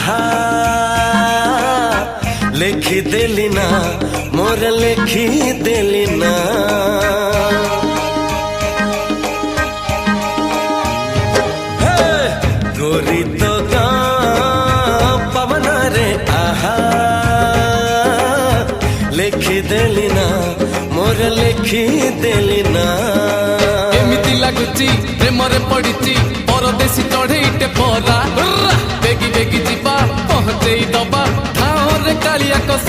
आहा लिखी देली ना मोर लिखी देली ना गोरी तो पवन रे आहा लिखी देली ना मोर लिखी देली ना एमिति लागुची प्रेमरे पड़िची परदेसी चढ़ेईटे परा बेगी बेगी जीवा पहुंचई दबा ठाओ रे कालिया कस